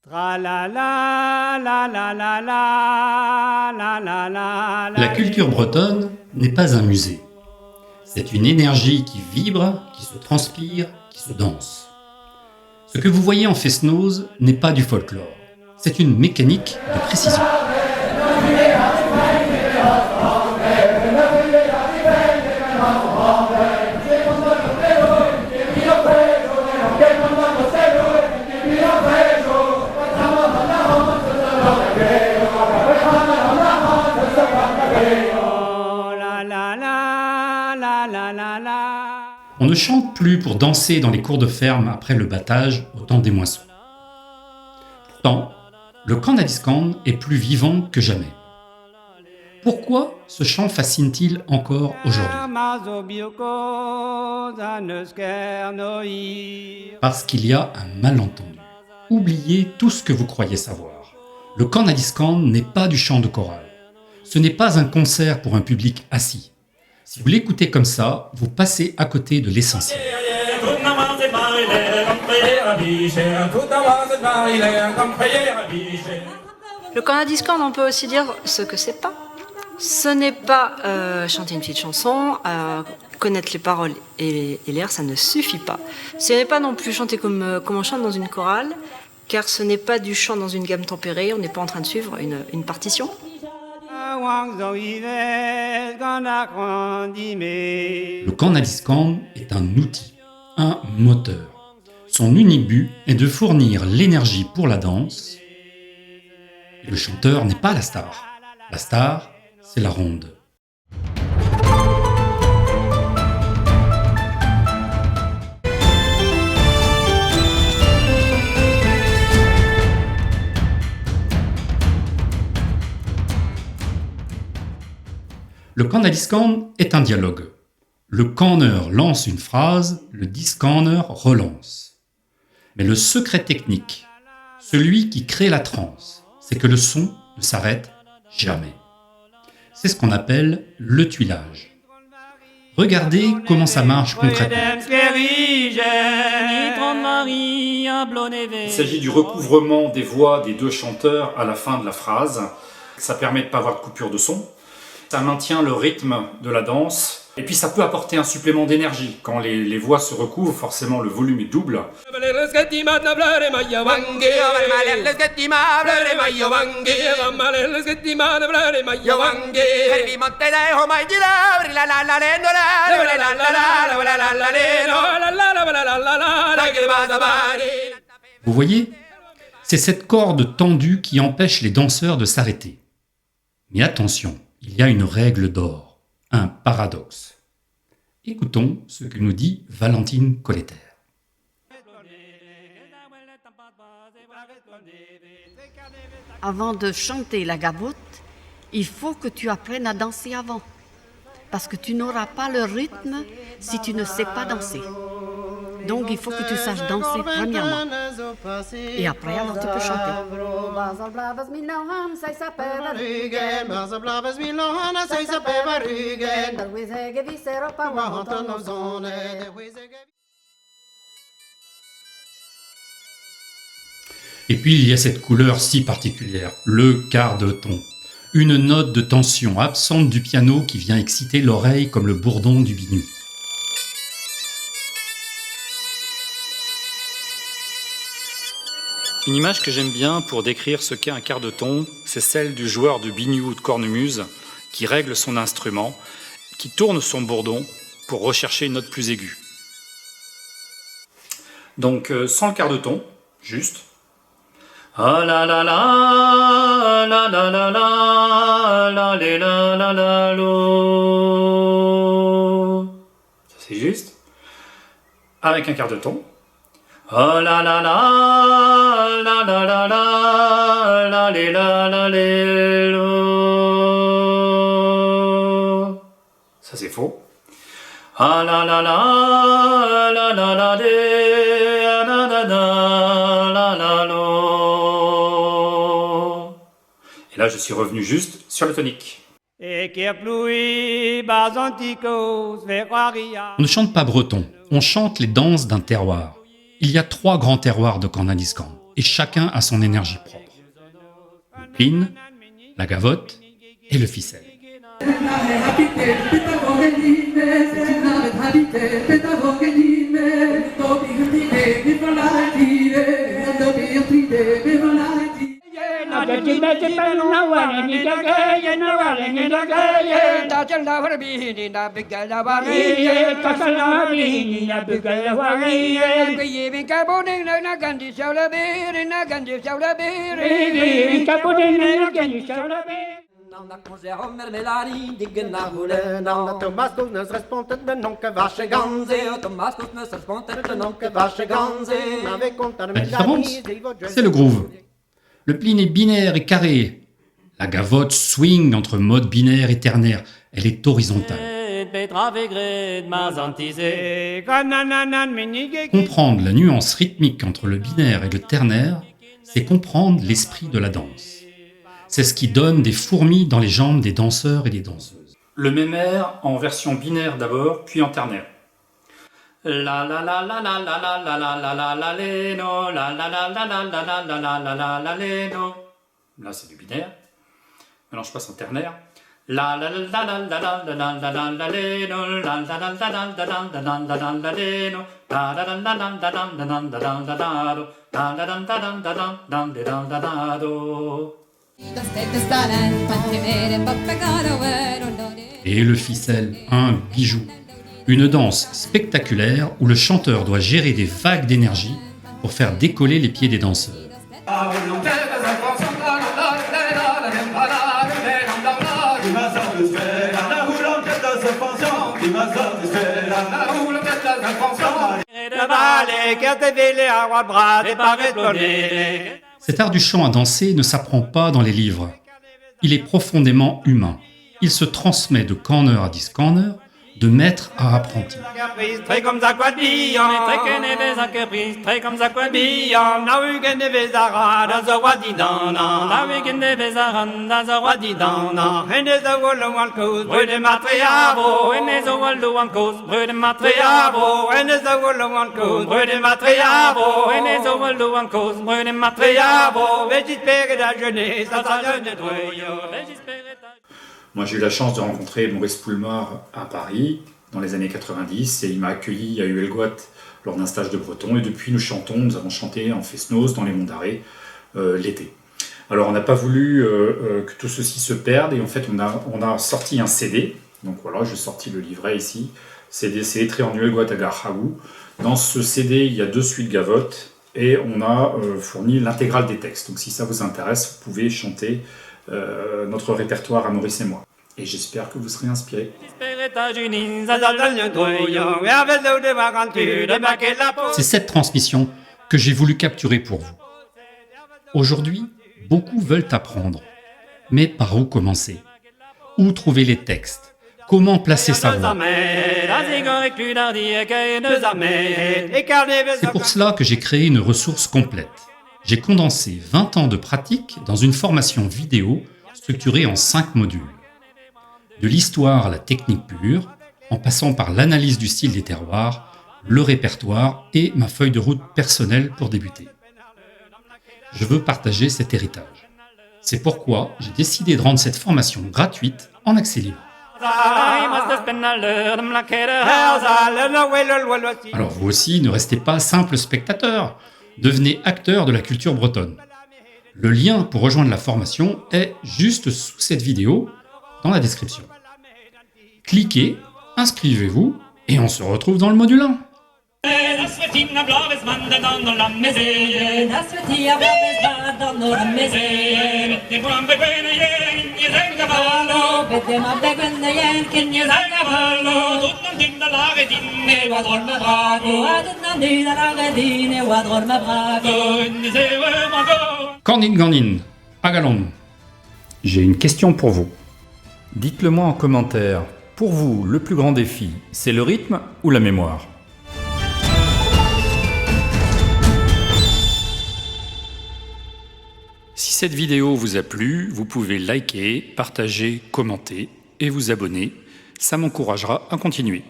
La culture bretonne n'est pas un musée. C'est une énergie qui vibre, qui se transpire, qui se danse. Ce que vous voyez en Fest-Noz n'est pas du folklore. C'est une mécanique de précision. On ne chante plus pour danser dans les cours de ferme après le battage au temps des moissons. Pourtant, le Kanadiskand est plus vivant que jamais. Pourquoi ce chant fascine-t-il encore aujourd'hui ? Parce qu'il y a un malentendu. Oubliez tout ce que vous croyez savoir. Le Kanadiskand n'est pas du chant de chorale. Ce n'est pas un concert pour un public assis. Si vous l'écoutez comme ça, vous passez à côté de l'essentiel. Le Kanadiskand, on peut aussi dire ce que c'est pas. Ce n'est pas chanter une petite chanson, connaître les paroles et l'air, ça ne suffit pas. Ce n'est pas non plus chanter comme on chante dans une chorale, car ce n'est pas du chant dans une gamme tempérée, on n'est pas en train de suivre une partition. Le Kanadiskand est un outil, un moteur. Son unique but est de fournir l'énergie pour la danse. Et le chanteur n'est pas la star. La star, c'est la ronde. Le Kanadiskand est un dialogue. Le kanneur lance une phrase, le diskanneur relance. Mais le secret technique, celui qui crée la transe, c'est que le son ne s'arrête jamais. C'est ce qu'on appelle le tuilage. Regardez comment ça marche concrètement. Il s'agit du recouvrement des voix des deux chanteurs à la fin de la phrase. Ça permet de ne pas avoir de coupure de son. Ça maintient le rythme de la danse. Et puis ça peut apporter un supplément d'énergie. Quand les voix se recouvrent, forcément le volume est double. Vous voyez, c'est cette corde tendue qui empêche les danseurs de s'arrêter. Mais attention, il y a une règle d'or, un paradoxe. Écoutons ce que nous dit Valentine Colletter. Avant de chanter la gavotte, il faut que tu apprennes à danser avant. Parce que tu n'auras pas le rythme si tu ne sais pas danser. Donc il faut que tu saches danser premièrement. Et après, alors tu peux chanter. Et puis il y a cette couleur si particulière, le quart de ton. Une note de tension absente du piano qui vient exciter l'oreille comme le bourdon du biniou. Une image que j'aime bien pour décrire ce qu'est un quart de ton, c'est celle du joueur de biniou ou de cornemuse qui règle son instrument, qui tourne son bourdon pour rechercher une note plus aiguë. Donc sans le quart de ton, juste. Ah la la la la la la la la la la la lo. Ça c'est juste. Avec un quart de ton. Ah la la la la la la la la la la lo. Ça c'est faux. Ah la la la la la la la la la la lo. Et là je suis revenu juste sur le tonique. On ne chante pas breton, on chante les danses d'un terroir. Il y a 3 grands terroirs de Kanadiskand. et chacun a son énergie propre. Le pline, la gavotte et le ficelle. La différence, c'est le groove. Le pline est binaire et carré. La gavotte swing entre mode binaire et ternaire. Elle est horizontale. Comprendre la nuance rythmique entre le binaire et le ternaire, c'est comprendre l'esprit de la danse. C'est ce qui donne des fourmis dans les jambes des danseurs et des danseuses. Le même air en version binaire d'abord, puis en ternaire. La la la la la la la la la la la la leno, la la la la la la la la la la la la leno. Là c'est du binaire. Maintenant je passe en ternaire. La la la la la la la la la la la leno, la la la la la la la la la la la leno, la la la la la la la la la la la la do, la la la la la la la la la do. Et le ficelle, un bijou. Une danse spectaculaire où le chanteur doit gérer des vagues d'énergie pour faire décoller les pieds des danseurs. Cet art du chant à danser ne s'apprend pas dans les livres. Il est profondément humain. Il se transmet de corner à discorner, de maître à apprenti. Moi, j'ai eu la chance de rencontrer Maurice Poulmard à Paris dans les années 90 et il m'a accueilli à Huelgoat lors d'un stage de breton et depuis nous avons chanté en Fest-Noz dans les Monts d'Arrée l'été. Alors on n'a pas voulu que tout ceci se perde et en fait on a sorti un CD, donc voilà, j'ai sorti le livret ici, CD lettré en Huelgoat à Garhaou. Dans ce CD il y a 2 suites gavottes et on a fourni l'intégrale des textes, donc si ça vous intéresse vous pouvez chanter notre répertoire à Maurice et moi. Et j'espère que vous serez inspirés. C'est cette transmission que j'ai voulu capturer pour vous. Aujourd'hui, beaucoup veulent apprendre. Mais par où commencer? Où trouver les textes? Comment placer sa voix? C'est pour cela que j'ai créé une ressource complète. J'ai condensé 20 ans de pratique dans une formation vidéo structurée en 5 modules. De l'histoire à la technique pure, en passant par l'analyse du style des terroirs, le répertoire et ma feuille de route personnelle pour débuter. Je veux partager cet héritage. C'est pourquoi j'ai décidé de rendre cette formation gratuite en accès libre. Alors vous aussi, ne restez pas simple spectateur. Devenez acteur de la culture bretonne. Le lien pour rejoindre la formation est juste sous cette vidéo, dans la description. Cliquez, inscrivez-vous et on se retrouve dans le module 1. Cornin Ganin, Agalon. J'ai une question pour vous. Dites-le moi en commentaire. Pour vous, le plus grand défi, c'est le rythme ou la mémoire? Si cette vidéo vous a plu, vous pouvez liker, partager, commenter et vous abonner. Ça m'encouragera à continuer.